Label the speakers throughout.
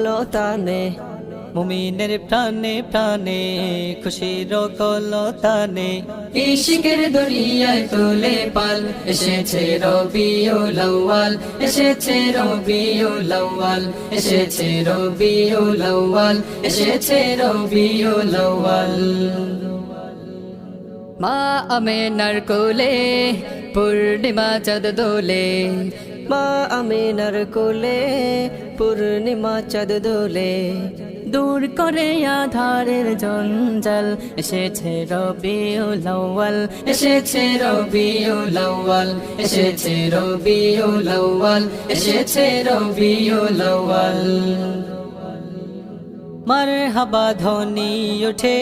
Speaker 1: লতানে মুমিনের প্রাণে প্রাণে খুশির কলতানে ইশিকের দরিয়ায় তোলে পাল এসেছে রবিউল আউয়াল এসেছে রবিউল আউয়াল এসেছে রবিউল আউয়াল এসেছে রবিউল আউয়াল মা আমিনার কোলে পূর্ণিমা চাঁদ দোলে মা আমিনার কোলে পূর্ণিমা চাঁদ দোলে দূর করে আধারের জঞ্জাল এসেছে রবিউল আউয়াল এসেছে রবিউল আউয়াল এসেছে রবিউল আউয়াল এসেছে রবিউল আউয়াল মারহাবা ধ্বনি ওঠে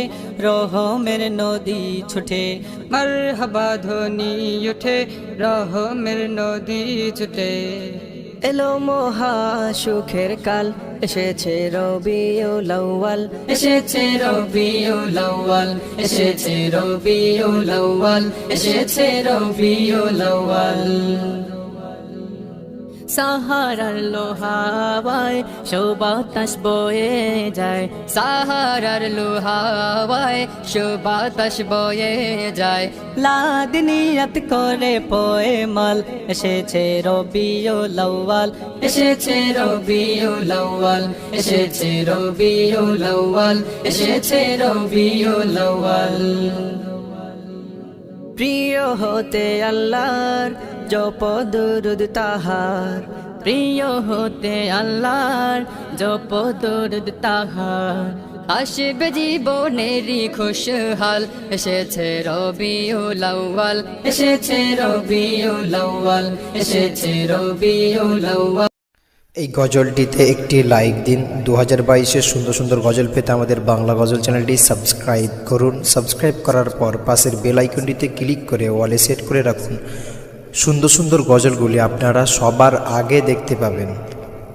Speaker 1: রহমের নদী ছুটে মারহাবা ধ্বনি ওঠে রহমের নদী ছুটে এলো মহা সুখের কাল এসেছে রবিউল আউয়াল এসেছে রবিউল আউয়াল এসেছে রবিউল আউয়াল এসেছে রবিউল আউয়াল সাহারার লোহাওয়ায় শোবাতাস বয়ে যায় সাহারার লোহাওয়ায় শোবাতাস বয়ে যায় লাদ নিয়ত করে পোয়ে মাল এসেছে রবিউল আউয়াল এসেছে রবিউল আউয়াল এসেছে রবিউল আউয়াল এসেছে রবিউল আউয়াল প্রিয় হতে আল্লাহর জপ দুরুদ তাহার প্রিয় হতে আল্লাহর জপ দুরুদ তাহার আসবে জীবনেরই খুশহাল এসেছে রবিউল আউয়াল এসেছে রবিউল আউয়াল এসেছে রবিউল আউয়াল।
Speaker 2: এই গজলটিতে একটি লাইক দিন। 2022-এর সুন্দর সুন্দর গজল পেতে আমাদের বাংলা গজল চ্যানেলটি সাবস্ক্রাইব করুন। সাবস্ক্রাইব করার পর পাশের বেল আইকনটিতে ক্লিক করে ওয়ালে সেট করে রাখুন। সুন্দর সুন্দর গজলগুলি আপনারা সবার আগে দেখতে পাবেন।